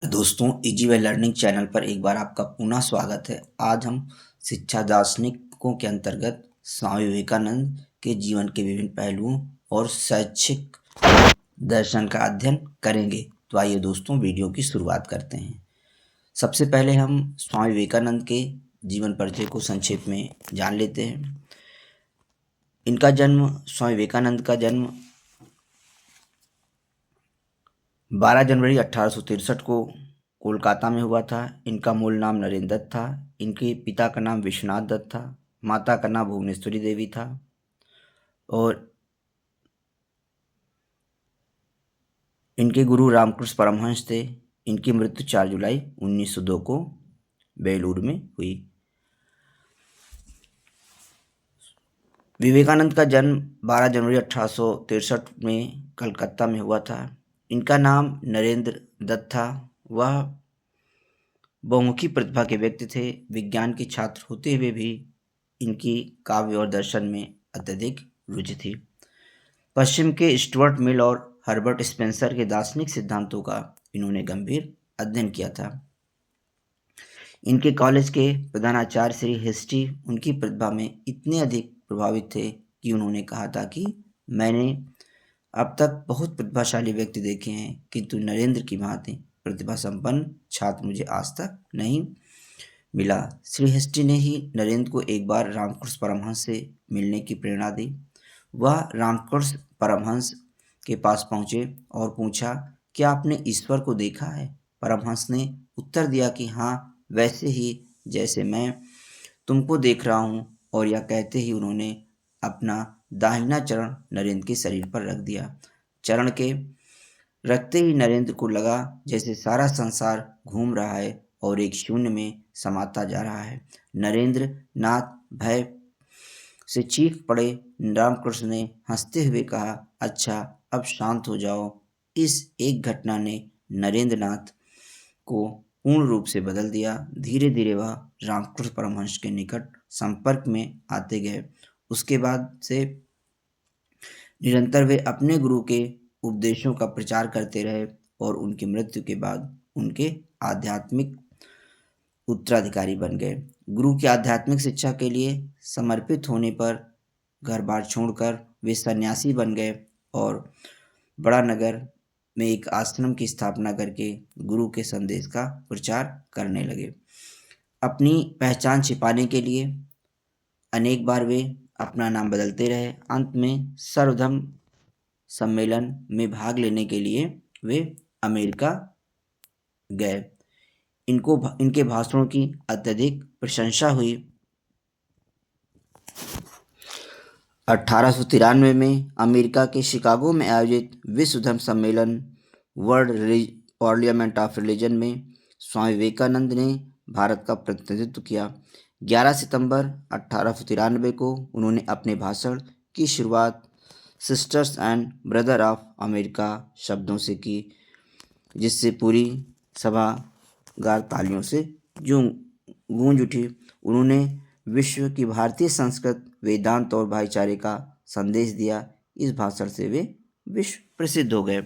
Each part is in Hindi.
दोस्तों, इजी वे लर्निंग चैनल पर एक बार आपका पुनः स्वागत है। आज हम शिक्षा दार्शनिकों के अंतर्गत स्वामी विवेकानंद के जीवन के विभिन्न पहलुओं और शैक्षिक दर्शन का अध्ययन करेंगे। तो आइए दोस्तों, वीडियो की शुरुआत करते हैं। सबसे पहले हम स्वामी विवेकानंद के जीवन परिचय को संक्षेप में जान लेते हैं। स्वामी विवेकानंद का जन्म 12 जनवरी 1863 को कोलकाता में हुआ था। इनका मूल नाम नरेंद्र दत्त था। इनके पिता का नाम विश्वनाथ दत्त था। माता का नाम भुवनेश्वरी देवी था और इनके गुरु रामकृष्ण परमहंस थे। इनकी मृत्यु 4 जुलाई 1902 को बेलूर में हुई। विवेकानंद का जन्म 12 जनवरी 1863 में कलकत्ता में हुआ था। इनका नाम नरेंद्र दत्त था। वह बहुमुखी प्रतिभा के व्यक्ति थे। विज्ञान के छात्र होते हुए भी इनकी काव्य और दर्शन में अत्यधिक रुचि थी। पश्चिम के स्टुअर्ट मिल और हर्बर्ट स्पेंसर के दार्शनिक सिद्धांतों का इन्होंने गंभीर अध्ययन किया था। इनके कॉलेज के प्रधानाचार्य श्री हिस्टी उनकी प्रतिभा में इतने अधिक प्रभावित थे कि उन्होंने कहा था कि मैंने अब तक बहुत प्रतिभाशाली व्यक्ति देखे हैं, किंतु नरेंद्र की भांति प्रतिभा संपन्न छात्र मुझे आज तक नहीं मिला। श्री हिस्टी ने ही नरेंद्र को एक बार रामकृष्ण परमहंस से मिलने की प्रेरणा दी। वह रामकृष्ण परमहंस के पास पहुंचे और पूछा, क्या आपने ईश्वर को देखा है? परमहंस ने उत्तर दिया कि हाँ, वैसे ही जैसे मैं तुमको देख रहा हूँ। और यह कहते ही उन्होंने अपना दाहिना चरण नरेंद्र के शरीर पर रख दिया। चरण के रखते ही नरेंद्र को लगा जैसे सारा संसार घूम रहा है और एक शून्य में समाता जा रहा है। नरेंद्र नाथ भय से चीख पड़े। रामकृष्ण ने हंसते हुए कहा, अच्छा, अब शांत हो जाओ। इस एक घटना ने नरेंद्र नाथ को पूर्ण रूप से बदल दिया। धीरे धीरे वह रामकृष्ण परमहंस के निकट संपर्क में आते गए। उसके बाद से निरंतर वे अपने गुरु के उपदेशों का प्रचार करते रहे और उनकी मृत्यु के बाद उनके आध्यात्मिक उत्तराधिकारी बन गए। गुरु की आध्यात्मिक शिक्षा के लिए समर्पित होने पर घर बार छोड़कर वे सन्यासी बन गए और बड़ा नगर में एक आश्रम की स्थापना करके गुरु के संदेश का प्रचार करने लगे। अपनी पहचान छिपाने के लिए अनेक बार वे अपना नाम बदलते रहे। अंत में सर्वधर्म सम्मेलन में भाग लेने के लिए वे अमेरिका गए। इनके भाषणों की अत्यधिक प्रशंसा हुई। 1893 में अमेरिका के शिकागो में आयोजित विश्व धर्म सम्मेलन वर्ल्ड पार्लियामेंट ऑफ रिलीजन में स्वामी विवेकानंद ने भारत का प्रतिनिधित्व किया। 11 सितंबर 1893 को उन्होंने अपने भाषण की शुरुआत sisters and brother of America शब्दों से की, जिससे पूरी सभागार तालियों से गूंज उठी। उन्होंने विश्व की भारतीय संस्कृत, वेदांत और भाईचारे का संदेश दिया। इस भाषण से वे विश्व प्रसिद्ध हो गए।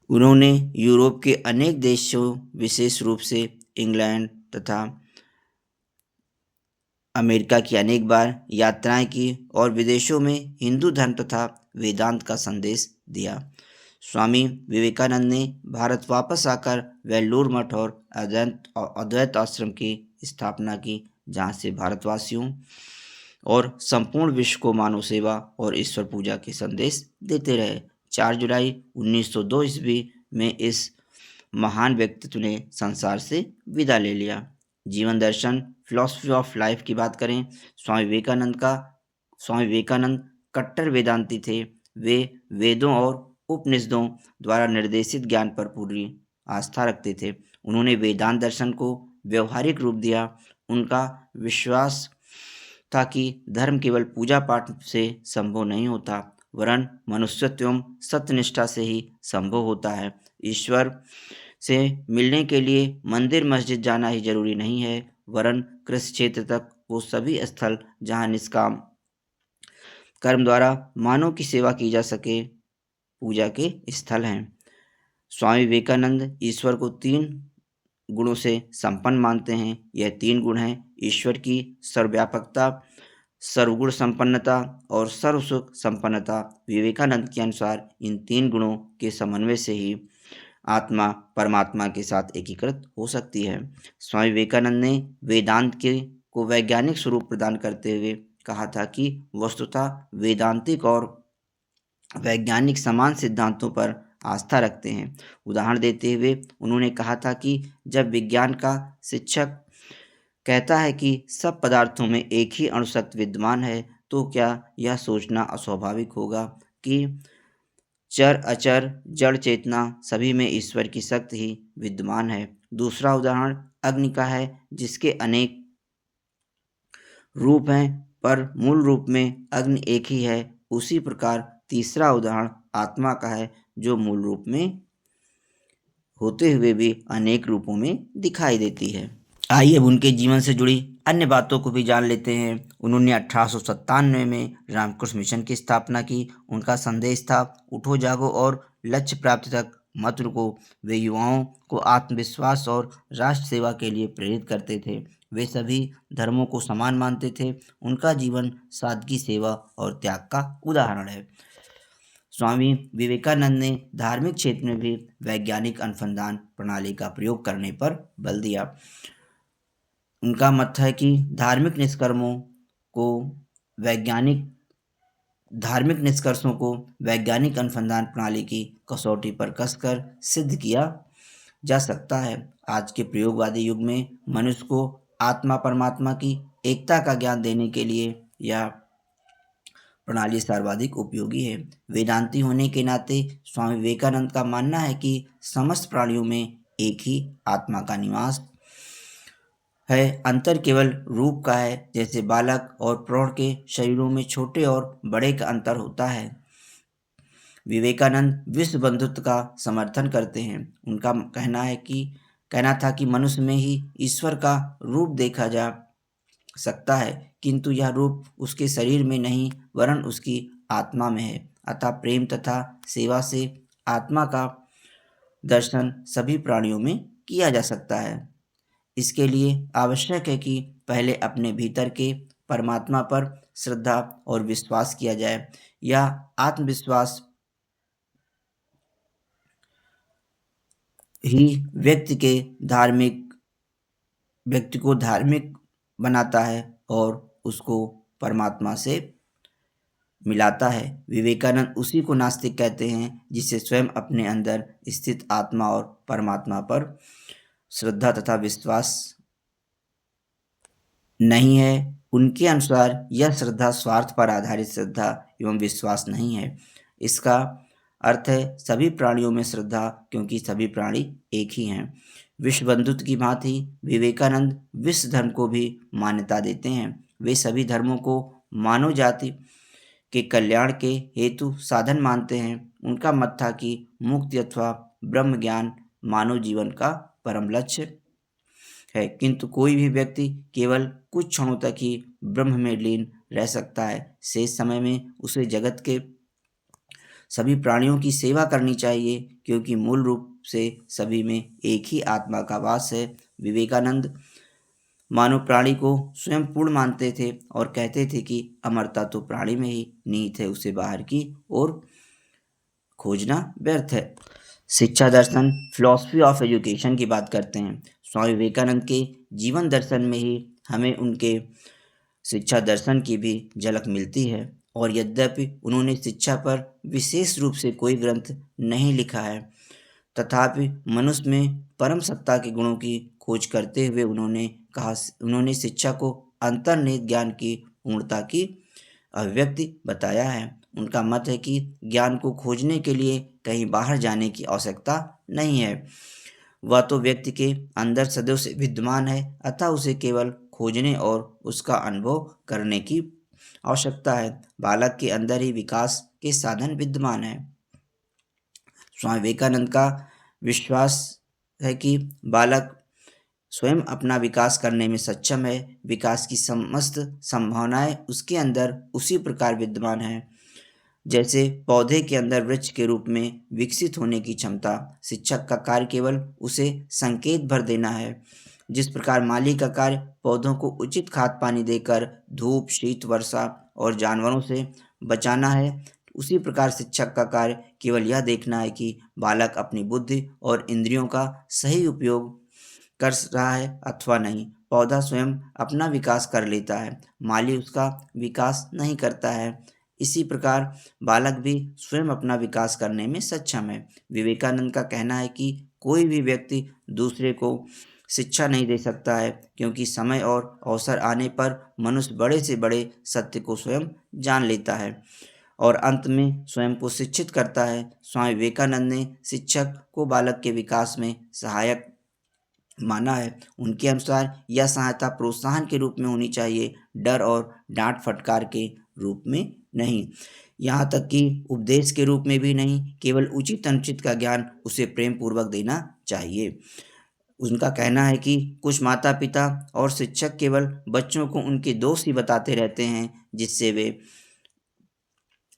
उन्होंने यूरोप के अनेक देशों, विशेष रूप से इंग्लैंड तथा अमेरिका की अनेक बार यात्राएं की और विदेशों में हिंदू धर्म तथा वेदांत का संदेश दिया। स्वामी विवेकानंद ने भारत वापस आकर वेल्लोर मठ और अद्वैत आश्रम की स्थापना की, जहाँ से भारतवासियों और संपूर्ण विश्व को मानव सेवा और ईश्वर पूजा के संदेश देते रहे। 4 जुलाई 1902 ईस्वी में इस महान व्यक्तित्व ने संसार से विदा ले लिया। जीवन दर्शन, फिलॉसफी ऑफ लाइफ की बात करें, स्वामी विवेकानंद कट्टर वेदांती थे। वे वेदों और उपनिषदों द्वारा निर्देशित ज्ञान पर पूरी आस्था रखते थे। उन्होंने वेदांत दर्शन को व्यवहारिक रूप दिया। उनका विश्वास था कि धर्म केवल पूजा पाठ से संभव नहीं होता, वरन मनुष्यत्व एवं सत्यनिष्ठा से ही संभव होता है। ईश्वर से मिलने के लिए मंदिर मस्जिद जाना ही जरूरी नहीं है, वरन कृषि क्षेत्र तक वो सभी स्थल जहाँ निष्काम कर्म द्वारा मानव की सेवा की जा सके, पूजा के स्थल हैं। स्वामी विवेकानंद ईश्वर को 3 गुणों से संपन्न मानते हैं। यह 3 गुण हैं ईश्वर की सर्वव्यापकता, सर्वगुण संपन्नता और सर्वसुख संपन्नता। विवेकानंद के अनुसार इन 3 गुणों के समन्वय से ही आत्मा परमात्मा के साथ एकीकृत हो सकती है। स्वामी विवेकानंद ने वेदांत को वैज्ञानिक स्वरूप प्रदान करते हुए कहा था कि वस्तुतः वेदांतिक और वैज्ञानिक समान सिद्धांतों पर आस्था रखते हैं। उदाहरण देते हुए उन्होंने कहा था कि जब विज्ञान का शिक्षक कहता है कि सब पदार्थों में एक ही अणुशक्ति विद्यमान है, तो क्या यह सोचना अस्वाभाविक होगा कि चर अचर जड़ चेतना सभी में ईश्वर की शक्ति ही विद्यमान है। दूसरा उदाहरण अग्नि का है, जिसके अनेक रूप हैं पर मूल रूप में अग्नि एक ही है। उसी प्रकार तीसरा उदाहरण आत्मा का है, जो मूल रूप में होते हुए भी अनेक रूपों में दिखाई देती है। आइए अब उनके जीवन से जुड़ी अन्य बातों को भी जान लेते हैं। उन्होंने 1897 में रामकृष्ण मिशन की स्थापना की। उनका संदेश था उठो जागो और लक्ष्य प्राप्ति तक मत रुको। वे युवाओं को आत्मविश्वास और राष्ट्र सेवा के लिए प्रेरित करते थे। वे सभी धर्मों को समान मानते थे। उनका जीवन सादगी, सेवा और त्याग का उदाहरण है। स्वामी विवेकानंद ने धार्मिक क्षेत्र में भी वैज्ञानिक अनुसंधान प्रणाली का प्रयोग करने पर बल दिया। उनका मत है कि धार्मिक निष्कर्षों को वैज्ञानिक अनुसंधान प्रणाली की कसौटी पर कसकर सिद्ध किया जा सकता है। आज के प्रयोगवादी युग में मनुष्य को आत्मा परमात्मा की एकता का ज्ञान देने के लिए यह प्रणाली सर्वाधिक उपयोगी है। वेदांती होने के नाते स्वामी विवेकानंद का मानना है कि समस्त प्राणियों में एक ही आत्मा का निवास है। अंतर केवल रूप का है। जैसे बालक और प्रौढ़ के शरीरों में छोटे और बड़े का अंतर होता है। विवेकानंद विश्व बंधुत्व का समर्थन करते हैं। उनका कहना था कि मनुष्य में ही ईश्वर का रूप देखा जा सकता है, किंतु यह रूप उसके शरीर में नहीं वरन उसकी आत्मा में है। अतः प्रेम तथा सेवा से आत्मा का दर्शन सभी प्राणियों में किया जा सकता है। इसके लिए आवश्यक है कि पहले अपने भीतर के परमात्मा पर श्रद्धा और विश्वास किया जाए। यह आत्मविश्वास ही व्यक्ति को धार्मिक बनाता है और उसको परमात्मा से मिलाता है। विवेकानंद उसी को नास्तिक कहते हैं जिसे स्वयं अपने अंदर स्थित आत्मा और परमात्मा पर श्रद्धा तथा विश्वास नहीं है। उनके अनुसार यह श्रद्धा स्वार्थ पर आधारित श्रद्धा एवं विश्वास नहीं है। इसका अर्थ है सभी प्राणियों में श्रद्धा, क्योंकि सभी प्राणी एक ही हैं। विश्व बंधुत्व की भांति विवेकानंद विश्व धर्म को भी मान्यता देते हैं। वे सभी धर्मों को मानव जाति के कल्याण के हेतु साधन मानते हैं। उनका मत था कि मुक्ति अथवा ब्रह्म ज्ञान मानव जीवन का परम लक्ष्य है, किंतु कोई भी व्यक्ति केवल कुछ क्षणों तक ही ब्रह्म में लीन रह सकता है। शेष समय में उसे जगत के सभी प्राणियों की सेवा करनी चाहिए, क्योंकि मूल रूप से सभी में एक ही आत्मा का वास है। विवेकानंद मानव प्राणी को स्वयं पूर्ण मानते थे और कहते थे कि अमरता तो प्राणी में ही निहित है, उसे बाहर की ओर खोजना व्यर्थ है। शिक्षा दर्शन फिलॉसफी ऑफ एजुकेशन की बात करते हैं। स्वामी विवेकानंद के जीवन दर्शन में ही हमें उनके शिक्षा दर्शन की भी झलक मिलती है। और यद्यपि उन्होंने शिक्षा पर विशेष रूप से कोई ग्रंथ नहीं लिखा है, तथापि मनुष्य में परम सत्ता के गुणों की खोज करते हुए उन्होंने शिक्षा को अंतर्निहित ज्ञान की पूर्णता की अभिव्यक्ति बताया है। उनका मत है कि ज्ञान को खोजने के लिए कहीं बाहर जाने की आवश्यकता नहीं है, वह तो व्यक्ति के अंदर सदैव से विद्यमान है, अतः उसे केवल खोजने और उसका अनुभव करने की आवश्यकता है। बालक के अंदर ही विकास के साधन विद्यमान है। स्वामी विवेकानंद का विश्वास है कि बालक स्वयं अपना विकास करने में सक्षम है। विकास की समस्त संभावनाएं उसके अंदर उसी प्रकार विद्यमान है जैसे पौधे के अंदर वृक्ष के रूप में विकसित होने की क्षमता, शिक्षक का कार्य केवल उसे संकेत भर देना है। जिस प्रकार माली का कार्य पौधों को उचित खाद पानी देकर धूप, शीत, वर्षा और जानवरों से बचाना है, उसी प्रकार शिक्षक का कार्य केवल यह देखना है कि बालक अपनी बुद्धि और इंद्रियों का सही उपयोग कर रहा है अथवा नहीं। पौधा स्वयं अपना विकास कर लेता है, माली उसका विकास नहीं करता है। इसी प्रकार बालक भी स्वयं अपना विकास करने में सक्षम है। विवेकानंद का कहना है कि कोई भी व्यक्ति दूसरे को शिक्षा नहीं दे सकता है, क्योंकि समय और अवसर आने पर मनुष्य बड़े से बड़े सत्य को स्वयं जान लेता है और अंत में स्वयं को शिक्षित करता है। स्वामी विवेकानंद ने शिक्षक को बालक के विकास में सहायक माना है। उनके अनुसार यह सहायता प्रोत्साहन के रूप में होनी चाहिए, डर और डांट फटकार के रूप में नहीं। यहाँ तक कि उपदेश के रूप में भी नहीं, केवल उचित अनुचित का ज्ञान उसे प्रेम पूर्वक देना चाहिए। उनका कहना है कि कुछ माता पिता और शिक्षक केवल बच्चों को उनके दोष ही बताते रहते हैं, जिससे वे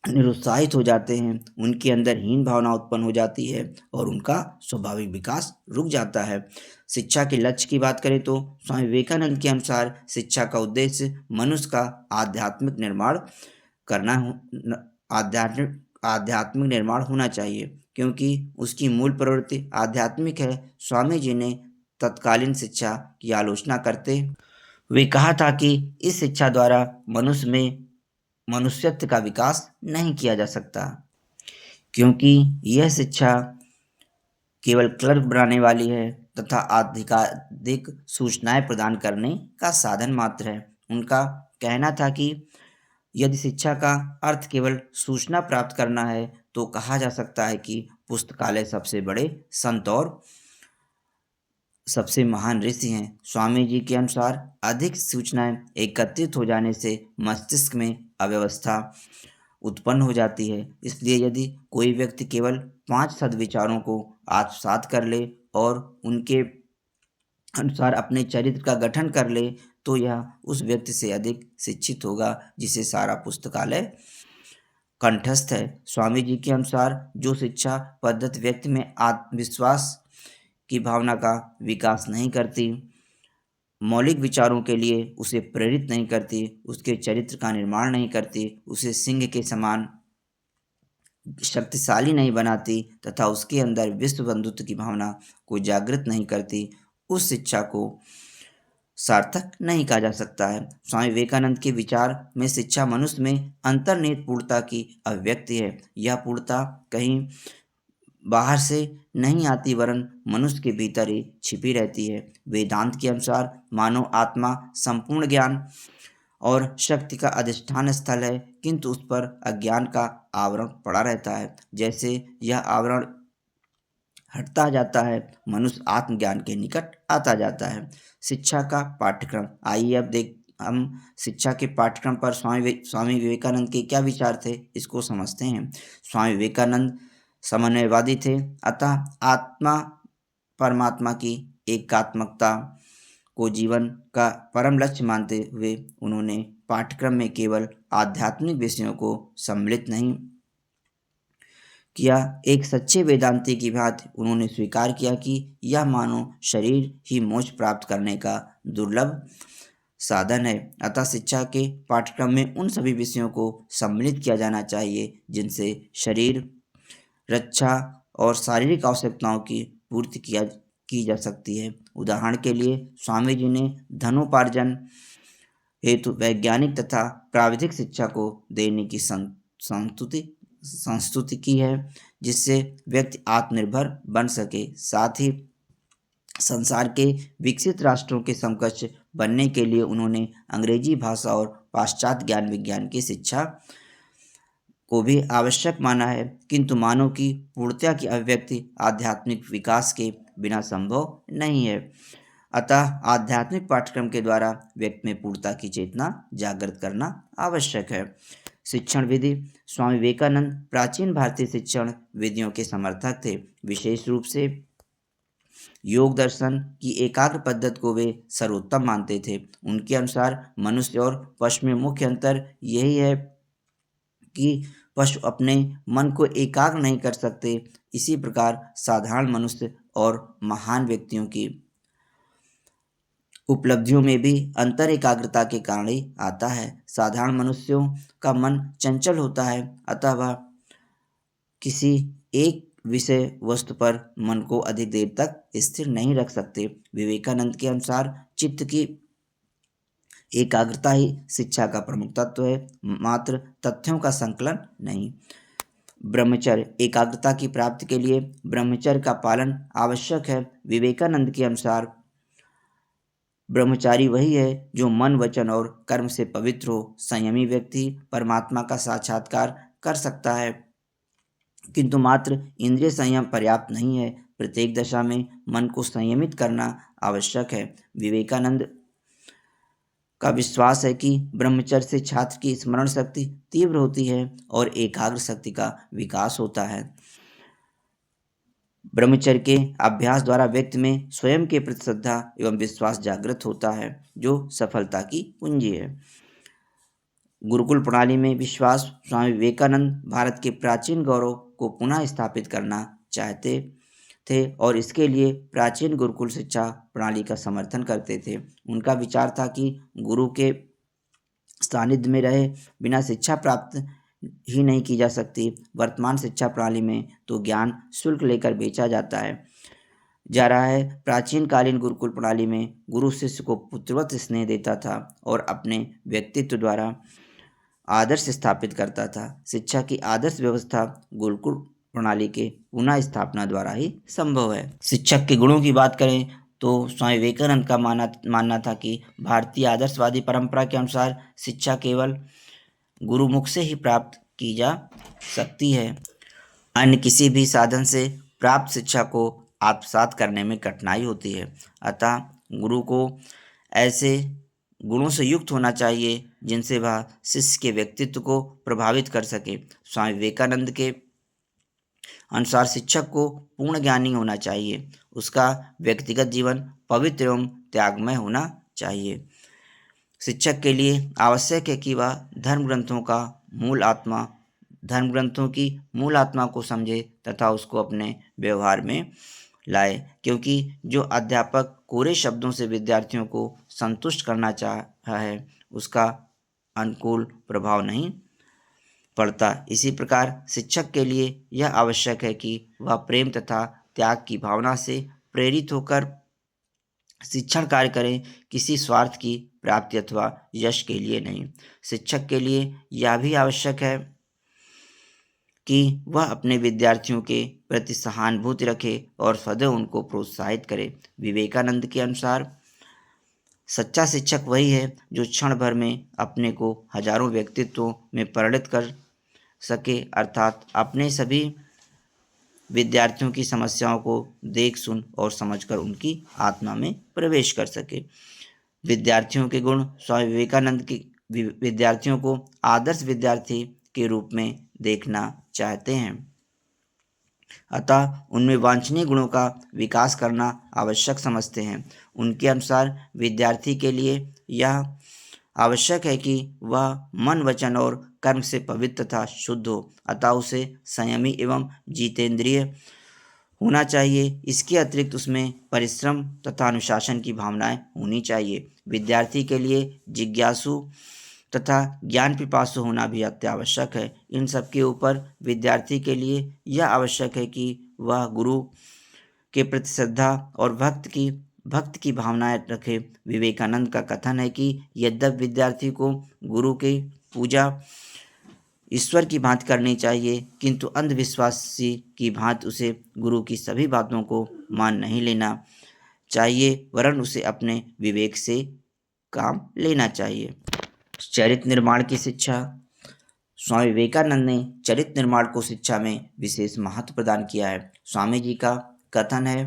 निरुत्साहित हो जाते हैं, उनके अंदर हीन भावना उत्पन्न हो जाती है और उनका स्वाभाविक विकास रुक जाता है। शिक्षा के लक्ष्य की बात करें तो स्वामी विवेकानंद के अनुसार शिक्षा का उद्देश्य मनुष्य का आध्यात्मिक निर्माण करना आध्यात्मिक निर्माण होना चाहिए, क्योंकि उसकी मूल प्रवृत्ति आध्यात्मिक है। स्वामी जी ने तत्कालीन शिक्षा की आलोचना करते हुए कहा था कि इस शिक्षा द्वारा मनुष्य में मनुष्यत्व का विकास नहीं किया जा सकता, क्योंकि यह शिक्षा केवल क्लर्क बनाने वाली है तथा आधिकारिक सूचनाएं प्रदान करने का साधन मात्र है। उनका कहना था कि यदि शिक्षा का अर्थ केवल सूचना प्राप्त करना है तो कहा जा सकता है कि पुस्तकालय सबसे बड़े संत और सबसे महान ऋषि हैं। स्वामी जी के अनुसार अधिक सूचनाएं एकत्रित हो जाने से मस्तिष्क में अव्यवस्था उत्पन्न हो जाती है। इसलिए यदि कोई व्यक्ति केवल 5 सद्विचारों को आत्मसात कर ले और उनके अनुसार अपने चरित्र का गठन कर ले तो यह उस व्यक्ति से अधिक शिक्षित होगा जिसे सारा पुस्तकालय कंठस्थ है। स्वामी जी के अनुसार जो शिक्षा पद्धति व्यक्ति में आत्मविश्वास की भावना का विकास नहीं करती, मौलिक विचारों के लिए उसे प्रेरित नहीं करती, उसके चरित्र का निर्माण नहीं करती, उसे सिंह के समान शक्तिशाली नहीं बनाती तथा उसके अंदर विश्व बंधुत्व की भावना को जागृत नहीं करती, उस शिक्षा को सार्थक नहीं कहा जा सकता है। स्वामी विवेकानंद के विचार में शिक्षा मनुष्य में अंतर्निहित पूर्णता की अभिव्यक्ति है। यह पूर्णता कहीं बाहर से नहीं आती वरन मनुष्य के भीतर ही छिपी रहती है। वेदांत के अनुसार मानव आत्मा संपूर्ण ज्ञान और शक्ति का अधिष्ठान स्थल है, किंतु उस पर अज्ञान का आवरण पड़ा रहता है। जैसे यह आवरण हटता जाता है, मनुष्य आत्मज्ञान के निकट आता जाता है। शिक्षा का पाठ्यक्रम, आइए अब हम शिक्षा के पाठ्यक्रम पर स्वामी विवेकानंद के क्या विचार थे इसको समझते हैं। स्वामी विवेकानंद समन्वयवादी थे, अतः आत्मा परमात्मा की एकात्मकता को जीवन का परम लक्ष्य मानते हुए उन्होंने पाठ्यक्रम में केवल आध्यात्मिक विषयों को सम्मिलित नहीं किया। एक सच्चे वेदांती की भांति उन्होंने स्वीकार किया कि यह मानव शरीर ही मोक्ष प्राप्त करने का दुर्लभ साधन है। अतः शिक्षा के पाठ्यक्रम में उन सभी विषयों को सम्मिलित किया जाना चाहिए जिनसे शरीर रक्षा और शारीरिक आवश्यकताओं की पूर्ति की जा सकती है। उदाहरण के लिए स्वामी जी ने धनोपार्जन हेतु वैज्ञानिक तथा प्राविधिक शिक्षा को देने की संस्तुति की है, जिससे व्यक्ति आत्मनिर्भर बन सके। साथ ही संसार के विकसित राष्ट्रों के समकक्ष बनने के लिए उन्होंने अंग्रेजी भाषा और पाश्चात्य ज्ञान विज्ञान की शिक्षा को भी आवश्यक माना है, किंतु मानव की पूर्णता की अभिव्यक्ति आध्यात्मिक विकास के बिना संभव नहीं है। अतः आध्यात्मिक पाठ्यक्रम के द्वारा व्यक्ति में पूर्णता की चेतना जागृत करना आवश्यक है। शिक्षण विधि, स्वामी विवेकानंद प्राचीन भारतीय शिक्षण विधियों के समर्थक थे। विशेष रूप से योग दर्शन की एकाग्र पद्धति को वे सर्वोत्तम मानते थे। उनके अनुसार मनुष्य और पशु में मुख्य अंतर यही है कि पशु अपने मन को एकाग्र नहीं कर सकते, इसी प्रकार साधारण मनुष्य और महान व्यक्तियों की उपलब्धियों में भी अंतर एकाग्रता के कारण ही आता है। साधारण मनुष्यों का मन चंचल होता है, अतः वह किसी एक विषय वस्तु पर मन को अधिक देर तक स्थिर नहीं रख सकते। विवेकानंद के अनुसार चित्त की एकाग्रता ही शिक्षा का प्रमुख तत्व है, मात्र तथ्यों का संकलन नहीं। ब्रह्मचर्य एकाग्रता की प्राप्ति के लिए ब्रह्मचर्य का पालन आवश्यक है। विवेकानंद के अनुसार ब्रह्मचारी वही है जो मन, वचन और कर्म से पवित्र हो। संयमी व्यक्ति परमात्मा का साक्षात्कार कर सकता है, किंतु मात्र इंद्रिय संयम पर्याप्त नहीं है। प्रत्येक दशा में मन को संयमित करना आवश्यक है। विवेकानंद का विश्वास है कि ब्रह्मचर्य से छात्र की स्मरण शक्ति तीव्र होती है और एकाग्र शक्ति का विकास होता है। ब्रह्मचर्य के अभ्यास द्वारा व्यक्ति में स्वयं के प्रति श्रद्धा एवं विश्वास जागृत होता है, जो सफलता की कुंजी है। गुरुकुल प्रणाली में विश्वास स्वामी विवेकानंद भारत के प्राचीन गौरव को पुनः स्थापित करना चाहते थे और इसके लिए प्राचीन गुरुकुल शिक्षा प्रणाली का समर्थन करते थे। उनका विचार था कि गुरु के सानिध्य में रहे बिना शिक्षा प्राप्त ही नहीं की जा सकती। वर्तमान शिक्षा प्रणाली में तो ज्ञान शुल्क लेकर बेचा जा रहा है। प्राचीन कालीन गुरुकुल प्रणाली में गुरु शिष्य को पुत्रवत स्नेह देता था और अपने व्यक्तित्व द्वारा आदर्श स्थापित करता था। शिक्षा की आदर्श व्यवस्था गुरुकुल प्रणाली के पुनः स्थापना द्वारा ही संभव है। शिक्षक के गुणों की बात करें तो स्वामी विवेकानंद का मानना था कि भारतीय आदर्शवादी परंपरा के अनुसार शिक्षा केवल गुरुमुख से ही प्राप्त की जा सकती है। अन्य किसी भी साधन से प्राप्त शिक्षा को आत्मसात करने में कठिनाई होती है। अतः गुरु को ऐसे गुणों से युक्त होना चाहिए जिनसे वह शिष्य के व्यक्तित्व को प्रभावित कर सके। स्वामी विवेकानंद के अनुसार शिक्षक को पूर्ण ज्ञानी होना चाहिए। उसका व्यक्तिगत जीवन पवित्र एवं त्यागमय होना चाहिए। शिक्षक के लिए आवश्यक है कि वह धर्म ग्रंथों की मूल आत्मा को समझे तथा उसको अपने व्यवहार में लाए, क्योंकि जो अध्यापक कोरे शब्दों से विद्यार्थियों को संतुष्ट करना चाहा है उसका अनुकूल प्रभाव नहीं पड़ता। इसी प्रकार शिक्षक के लिए यह आवश्यक है कि वह प्रेम तथा त्याग की भावना से प्रेरित होकर शिक्षण कार्य करें, किसी स्वार्थ की प्राप्ति अथवा यश के लिए नहीं। शिक्षक के लिए यह भी आवश्यक है कि वह अपने विद्यार्थियों के प्रति सहानुभूति रखे और सदैव उनको प्रोत्साहित करे। विवेकानंद के अनुसार सच्चा शिक्षक वही है जो क्षण भर में अपने को हजारों व्यक्तित्वों में परिणत कर सके, अर्थात अपने सभी विद्यार्थियों की समस्याओं को देख, सुन और समझकर उनकी आत्मा में प्रवेश कर सके। विद्यार्थियों के गुण स्वामी विवेकानंद की विद्यार्थियों को आदर्श विद्यार्थी के रूप में देखना चाहते हैं, अतः उनमें वांछनीय गुणों का विकास करना आवश्यक समझते हैं। उनके अनुसार विद्यार्थी के लिए यह आवश्यक है कि वह मन, वचन और कर्म से पवित्र तथा शुद्ध हो, अतः उसे संयमी एवं जितेंद्रिय होना चाहिए। इसके अतिरिक्त उसमें परिश्रम तथा अनुशासन की भावनाएं होनी चाहिए। विद्यार्थी के लिए जिज्ञासु तथा ज्ञान पिपासु होना भी अत्यावश्यक है। इन सब के ऊपर विद्यार्थी के लिए यह आवश्यक है कि वह गुरु के प्रति श्रद्धा और भक्त की भावनाएं रखे। विवेकानंद का कथन है कि यद्यपि विद्यार्थी को गुरु की पूजा ईश्वर की भांति करनी चाहिए, किंतु अंधविश्वासी की भांति उसे गुरु की सभी बातों को मान नहीं लेना चाहिए, वरन उसे अपने विवेक से काम लेना चाहिए। चरित्र निर्माण की शिक्षा स्वामी विवेकानंद ने चरित्र निर्माण को शिक्षा में विशेष महत्व प्रदान किया है। स्वामी जी का कथन है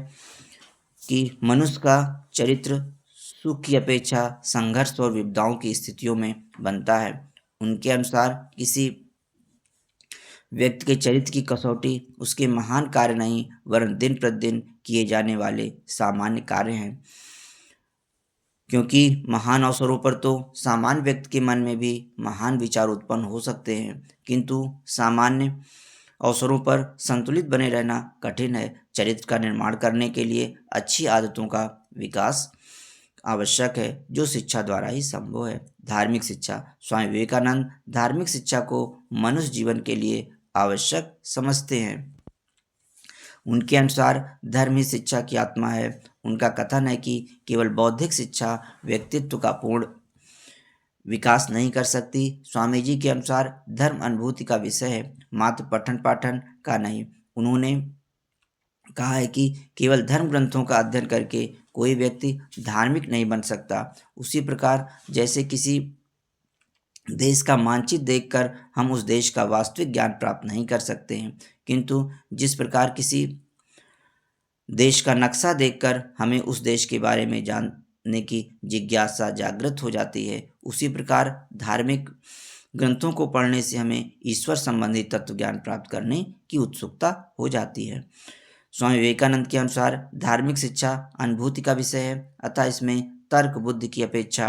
कि मनुष्य का चरित्र सुख की अपेक्षा संघर्ष और विपदाओं की स्थितियों में बनता है। उनके अनुसार किसी व्यक्ति के चरित्र की कसौटी उसके महान कार्य नहीं, वरन दिन प्रतिदिन किए जाने वाले सामान्य कार्य हैं, क्योंकि महान अवसरों पर तो सामान्य व्यक्ति के मन में भी महान विचार उत्पन्न हो सकते हैं, किंतु सामान्य अवसरों पर संतुलित बने रहना कठिन है। चरित्र का निर्माण करने के लिए अच्छी आदतों का विकास आवश्यक है, जो शिक्षा द्वारा ही संभव है। धार्मिक शिक्षा। स्वामी विवेकानंद धार्मिक शिक्षा को मनुष्य जीवन के लिए आवश्यक समझते हैं। उनके अनुसार धर्म ही शिक्षा की आत्मा है। उनका कथन है कि केवल बौद्धिक शिक्षा व्यक्तित्व का पूर्ण विकास नहीं कर सकती। स्वामी जी के अनुसार धर्म अनुभूति का विषय है, मात्र पठन पाठन का नहीं। उन्होंने कहा है कि केवल धर्म ग्रंथों का अध्ययन करके कोई व्यक्ति धार्मिक नहीं बन सकता। उसी प्रकार जैसे किसी देश का मानचित्र देखकर हम उस देश का वास्तविक ज्ञान प्राप्त नहीं कर सकते हैं, किंतु जिस प्रकार किसी देश का नक्शा देखकर हमें उस देश के बारे में जानने की जिज्ञासा जागृत हो जाती है, उसी प्रकार धार्मिक ग्रंथों को पढ़ने से हमें ईश्वर संबंधी तत्व ज्ञान प्राप्त करने की उत्सुकता हो जाती है। स्वामी विवेकानंद के अनुसार धार्मिक शिक्षा अनुभूति का विषय है, अतः इसमें तर्क बुद्धि की अपेक्षा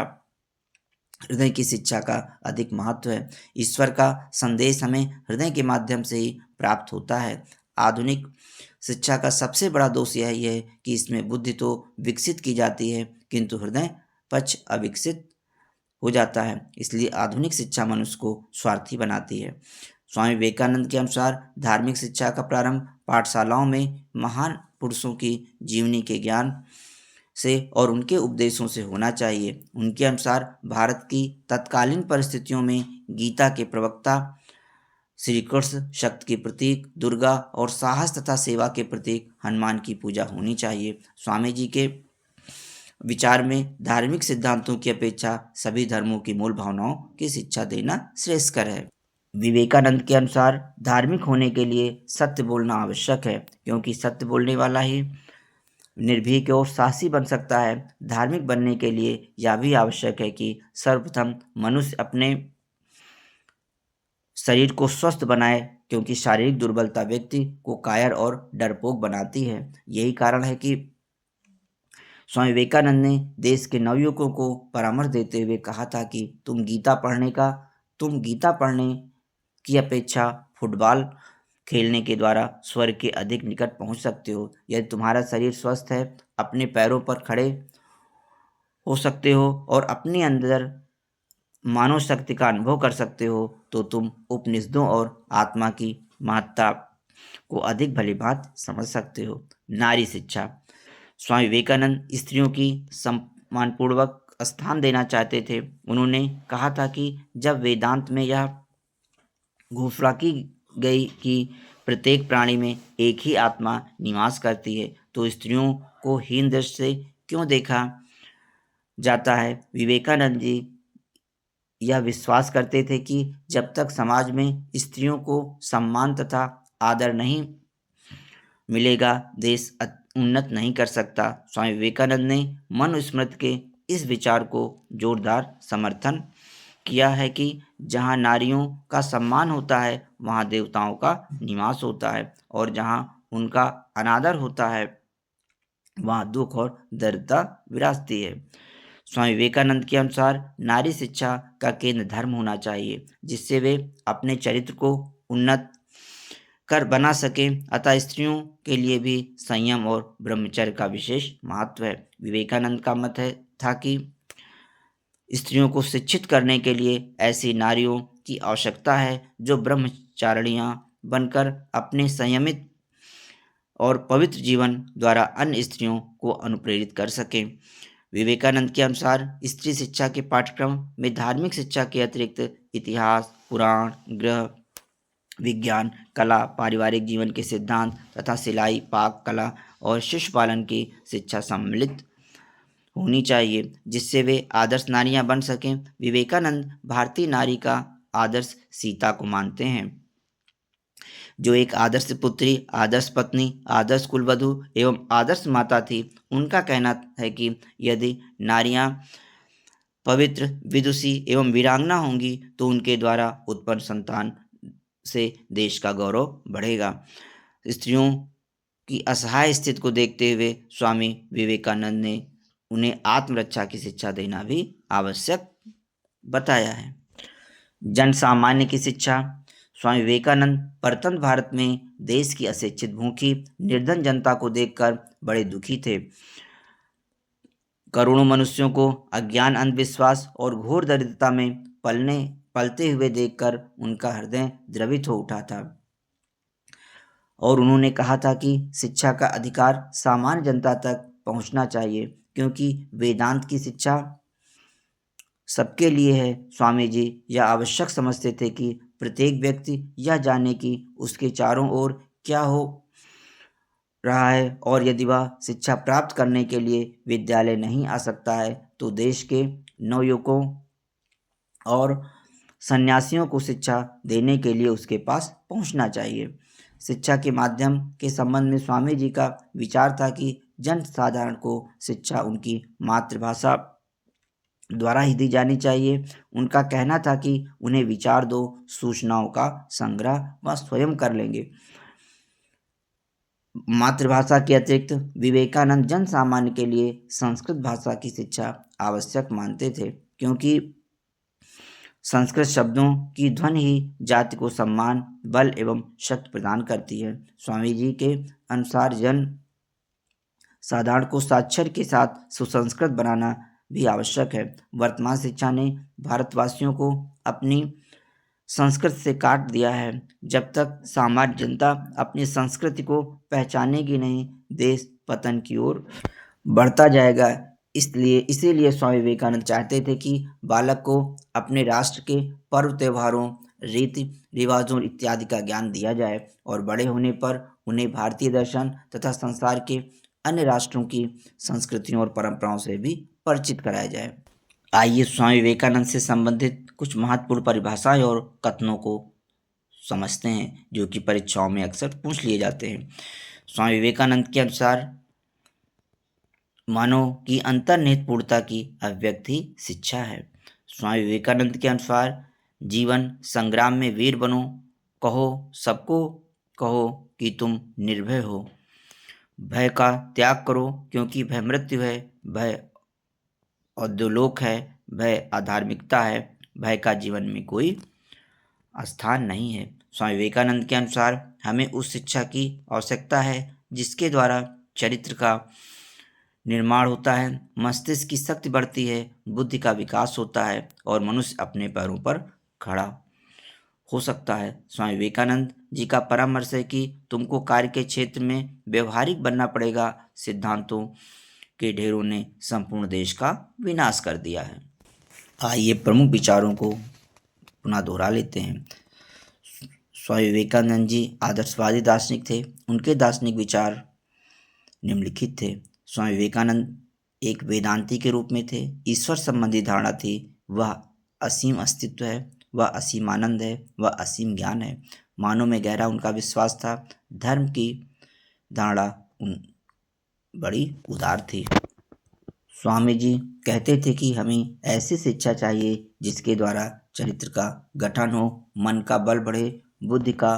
हृदय की शिक्षा का अधिक महत्व है। ईश्वर का संदेश हमें हृदय के माध्यम से ही प्राप्त होता है। आधुनिक शिक्षा का सबसे बड़ा दोष यही है कि इसमें बुद्धि तो विकसित की जाती है, किंतु हृदय पक्ष अविकसित हो जाता है। इसलिए आधुनिक शिक्षा मनुष्य को स्वार्थी बनाती है। स्वामी विवेकानंद के अनुसार धार्मिक शिक्षा का प्रारंभ पाठशालाओं में महान पुरुषों की जीवनी के ज्ञान से और उनके उपदेशों से होना चाहिए। उनके अनुसार भारत की तत्कालीन परिस्थितियों में गीता के प्रवक्ता श्री कृष्ण, शक्ति के प्रतीक दुर्गा और साहस तथा सेवा के प्रतीक हनुमान की पूजा होनी चाहिए। स्वामी जी के विचार में धार्मिक सिद्धांतों की अपेक्षा सभी धर्मों की मूल भावनाओं की शिक्षा देना श्रेयस्कर है। विवेकानंद के अनुसार धार्मिक होने के लिए सत्य बोलना आवश्यक है, क्योंकि सत्य बोलने वाला ही निर्भीक और साहसी बन सकता है। धार्मिक बनने के लिए यह भी आवश्यक है कि सर्वप्रथम मनुष्य अपने शरीर को स्वस्थ बनाए, क्योंकि शारीरिक दुर्बलता व्यक्ति को कायर और डरपोक बनाती है। यही कारण है कि स्वामी विवेकानंद ने देश के नवयुवकों को परामर्श देते हुए कहा था कि तुम गीता पढ़ने की अपेक्षा फुटबॉल खेलने के द्वारा स्वर्ग के अधिक निकट पहुंच सकते हो। यदि तुम्हारा शरीर स्वस्थ है, अपने पैरों पर खड़े हो सकते हो और अपने अंदर मानव शक्ति का अनुभव कर सकते हो, तो तुम उपनिषदों और आत्मा की महत्ता को अधिक भलीभांति समझ सकते हो। नारी शिक्षा। स्वामी विवेकानंद स्त्रियों की सम्मानपूर्वक स्थान देना चाहते थे। उन्होंने कहा था कि जब वेदांत में यह घोषणा की गई कि प्रत्येक प्राणी में एक ही आत्मा निवास करती है, तो स्त्रियों को हीन दृष्टि से क्यों देखा जाता है। विवेकानंद जी यह विश्वास करते थे कि जब तक समाज में स्त्रियों को सम्मान तथा आदर नहीं मिलेगा, देश उन्नत नहीं कर सकता। स्वामी विवेकानंद ने मनुस्मृति के इस विचार को जोरदार समर्थन किया है कि जहाँ नारियों का सम्मान होता है, वहाँ देवताओं का निवास होता है, और जहाँ उनका अनादर होता है, वहाँ दुख और दरिद्रता विराजती है। स्वामी विवेकानंद के अनुसार नारी शिक्षा का केंद्र धर्म होना चाहिए, जिससे वे अपने चरित्र को उन्नत कर बना सकें। अतः स्त्रियों के लिए भी संयम और ब्रह्मचर्य का विशेष महत्व है। विवेकानंद का मत था कि स्त्रियों को शिक्षित करने के लिए ऐसी नारियों की आवश्यकता है जो ब्रह्मचारिणियां बनकर अपने संयमित और पवित्र जीवन द्वारा अन्य स्त्रियों को अनुप्रेरित कर सकें। विवेकानंद के अनुसार स्त्री शिक्षा के पाठ्यक्रम में धार्मिक शिक्षा के अतिरिक्त इतिहास, पुराण, गृह विज्ञान, कला, पारिवारिक जीवन के सिद्धांत तथा सिलाई, पाक कला और शिशु पालन की शिक्षा सम्मिलित होनी चाहिए, जिससे वे आदर्श नारियां बन सकें। विवेकानंद भारतीय नारी का आदर्श सीता को मानते हैं, जो एक आदर्श पुत्री, आदर्श पत्नी, आदर्श कुलवधू एवं आदर्श माता थी। उनका कहना है कि यदि नारियां पवित्र, विदुषी एवं वीरांगना होंगी, तो उनके द्वारा उत्पन्न संतान से देश का गौरव बढ़ेगा। स्त्रियों की असहाय स्थिति को देखते हुए स्वामी विवेकानंद ने उन्हें आत्मरक्षा की शिक्षा देना भी आवश्यक बताया है। जन सामान्य की शिक्षा। स्वामी विवेकानंद प्रतंत्र भारत में देश की अशिक्षित, भूखी, निर्धन जनता को देखकर बड़े दुखी थे। करोड़ों मनुष्यों को अज्ञान, अंधविश्वास और घोर दरिद्रता में पलते हुए देखकर उनका हृदय द्रवित हो उठा था और उन्होंने कहा था कि शिक्षा का अधिकार सामान्य जनता तक पहुंचना चाहिए, क्योंकि वेदांत की शिक्षा सबके लिए है। स्वामी जी यह आवश्यक समझते थे कि प्रत्येक व्यक्ति यह जाने कि उसके चारों ओर क्या हो रहा है, और यदि वह शिक्षा प्राप्त करने के लिए विद्यालय नहीं आ सकता है तो देश के नवयुवकों और सन्यासियों को शिक्षा देने के लिए उसके पास पहुंचना चाहिए। शिक्षा के माध्यम के संबंध में स्वामी जी का विचार था कि जन साधारण को शिक्षा उनकी मातृभाषा द्वारा ही दी जानी चाहिए। उनका कहना था कि उन्हें विचार दो, सूचनाओं का संग्रह वह स्वयं कर लेंगे। मातृभाषा के अतिरिक्त विवेकानंद जन सामान्य के लिए संस्कृत भाषा की शिक्षा आवश्यक मानते थे, क्योंकि संस्कृत शब्दों की ध्वनि ही जाति को सम्मान, बल एवं शक्ति प्रदान करती है। स्वामी जी के अनुसार जन साधारण को साक्षर के साथ सुसंस्कृत बनाना भी आवश्यक है। वर्तमान शिक्षा ने भारतवासियों को अपनी संस्कृत से काट दिया है। जब तक सामान्य जनता अपनी संस्कृति को पहचानेगी नहीं, देश पतन की ओर बढ़ता जाएगा। इसीलिए स्वामी विवेकानंद चाहते थे कि बालक को अपने राष्ट्र के पर्व, त्योहारों, रीति रिवाजों इत्यादि का ज्ञान दिया जाए और बड़े होने पर उन्हें भारतीय दर्शन तथा संसार के अन्य राष्ट्रों की संस्कृतियों और परंपराओं से भी परिचित कराया जाए। आइए स्वामी विवेकानंद से संबंधित कुछ महत्वपूर्ण परिभाषाएं और कथनों को समझते हैं, जो कि परीक्षाओं में अक्सर पूछ लिए जाते हैं। स्वामी विवेकानंद के अनुसार मानव की अंतर्निहित पूर्णता की अभिव्यक्ति शिक्षा है। स्वामी विवेकानंद के अनुसार जीवन संग्राम में वीर बनो, कहो सबको कहो कि तुम निर्भय हो, भय का त्याग करो क्योंकि भय मृत्यु है, भय औद्योलोक है, भय अधार्मिकता है, भय का जीवन में कोई स्थान नहीं है। स्वामी विवेकानंद के अनुसार हमें उस शिक्षा की आवश्यकता है जिसके द्वारा चरित्र का निर्माण होता है, मस्तिष्क की शक्ति बढ़ती है, बुद्धि का विकास होता है और मनुष्य अपने पैरों पर खड़ा हो सकता है। स्वामी विवेकानंद जी का परामर्श है कि तुमको कार्य के क्षेत्र में व्यवहारिक बनना पड़ेगा। सिद्धांतों के ढेरों ने संपूर्ण देश का विनाश कर दिया है। आइए प्रमुख विचारों को पुनः दोहरा लेते हैं। स्वामी विवेकानंद जी आदर्शवादी दार्शनिक थे। उनके दार्शनिक विचार निम्नलिखित थे। स्वामी विवेकानंद एक वेदांती के रूप में थे। ईश्वर संबंधी धारणा थी, वह असीम अस्तित्व है, वह असीम आनंद है, वह असीम ज्ञान है। मानव में गहरा उनका विश्वास था। धर्म की धारणा बड़ी उदार थी। स्वामी जी कहते थे कि हमें ऐसी शिक्षा चाहिए जिसके द्वारा चरित्र का गठन हो, मन का बल बढ़े, बुद्धि का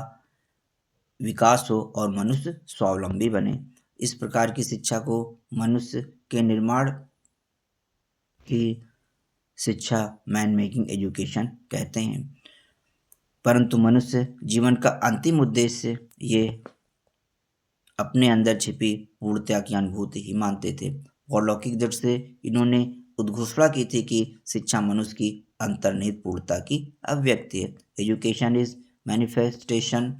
विकास हो और मनुष्य स्वावलंबी बने। इस प्रकार की शिक्षा को मनुष्य के निर्माण की शिक्षा मैन मेकिंग एजुकेशन कहते हैं। परंतु मनुष्य जीवन का अंतिम उद्देश्य ये अपने अंदर छिपी पूर्णता की अनुभूति ही मानते थे और लौकिक दृष्टि से इन्होंने उद्घोषणा की थी कि शिक्षा मनुष्य की अंतर्निहित पूर्णता की अभिव्यक्ति है। Education is manifestation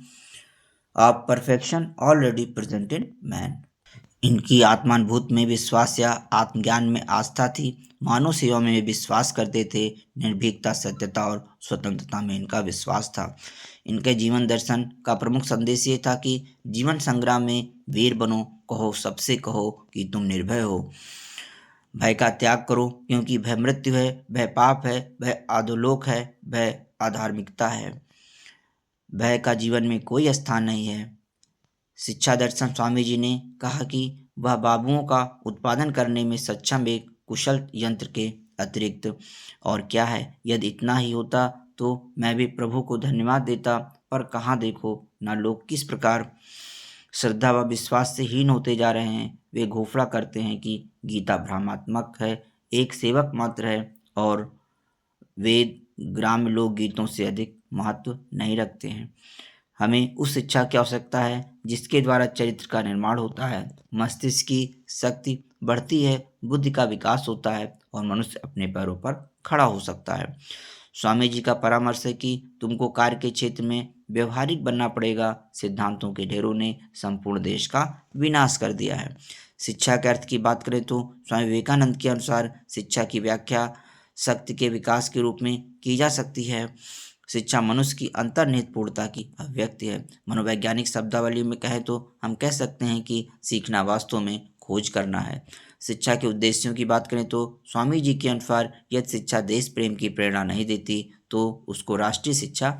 of perfection already present in man. इनकी आत्मानुभूत में विश्वास या आत्मज्ञान में आस्था थी। मानव सेवा में विश्वास करते थे। निर्भीकता, सत्यता और स्वतंत्रता में इनका विश्वास था। इनके जीवन दर्शन का प्रमुख संदेश ये था कि जीवन संग्राम में वीर बनो, कहो सबसे कहो कि तुम निर्भय हो, भय का त्याग करो क्योंकि भय मृत्यु है, भय पाप है, भय अधोलोक है, भय अधार्मिकता है, भय का जीवन में कोई स्थान नहीं है। शिक्षा दर्शन स्वामी जी ने कहा कि वह बाबुओं का उत्पादन करने में सक्षम एक कुशल यंत्र के अतिरिक्त और क्या है। यदि इतना ही होता तो मैं भी प्रभु को धन्यवाद देता, पर कहाँ देखो ना लोग किस प्रकार श्रद्धा व विश्वास से हीन होते जा रहे हैं। वे घोषणा करते हैं कि गीता भ्रमात्मक है, एक सेवक मात्र है और वेद ग्राम्य लोकगीतों से अधिक महत्व नहीं रखते हैं। हमें उस शिक्षा की आवश्यकता है जिसके द्वारा चरित्र का निर्माण होता है, मस्तिष्क की शक्ति बढ़ती है, बुद्धि का विकास होता है और मनुष्य अपने पैरों पर खड़ा हो सकता है। स्वामी जी का परामर्श है कि तुमको कार्य के क्षेत्र में व्यवहारिक बनना पड़ेगा। सिद्धांतों के ढेरों ने संपूर्ण देश का विनाश कर दिया है। शिक्षा के अर्थ की बात करें तो स्वामी विवेकानंद के अनुसार शिक्षा की व्याख्या शक्ति के विकास के रूप में की जा सकती है। शिक्षा मनुष्य की अंतर्निहित पूर्णता की अभिव्यक्ति है। मनोवैज्ञानिक शब्दावली में कहें तो हम कह सकते हैं कि सीखना वास्तव में खोज करना है। शिक्षा के उद्देश्यों की बात करें तो स्वामी जी के अनुसार यदि शिक्षा देश प्रेम की प्रेरणा नहीं देती तो उसको राष्ट्रीय शिक्षा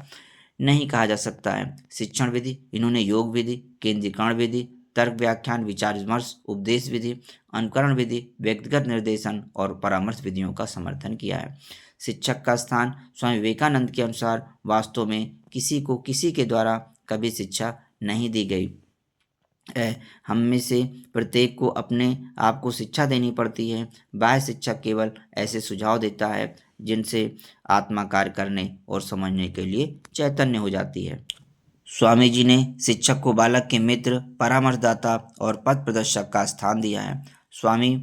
नहीं कहा जा सकता है। शिक्षण विधि, इन्होंने योग विधि, केंद्रीकरण विधि, तर्क व्याख्यान, विचार विमर्श, उपदेश विधि, अनुकरण विधि, व्यक्तिगत निर्देशन और परामर्श विधियों का समर्थन किया है। शिक्षक का स्थान स्वामी विवेकानंद के अनुसार वास्तव में किसी को किसी के द्वारा कभी शिक्षा नहीं दी गई है। हम में से प्रत्येक को अपने आप को शिक्षा देनी पड़ती है। बाह्य शिक्षक केवल ऐसे सुझाव देता है जिनसे आत्मा कार्य करने और समझने के लिए चैतन्य हो जाती है। स्वामी जी ने शिक्षक को बालक के मित्र, परामर्शदाता और पथ प्रदर्शक का स्थान दिया है। स्वामी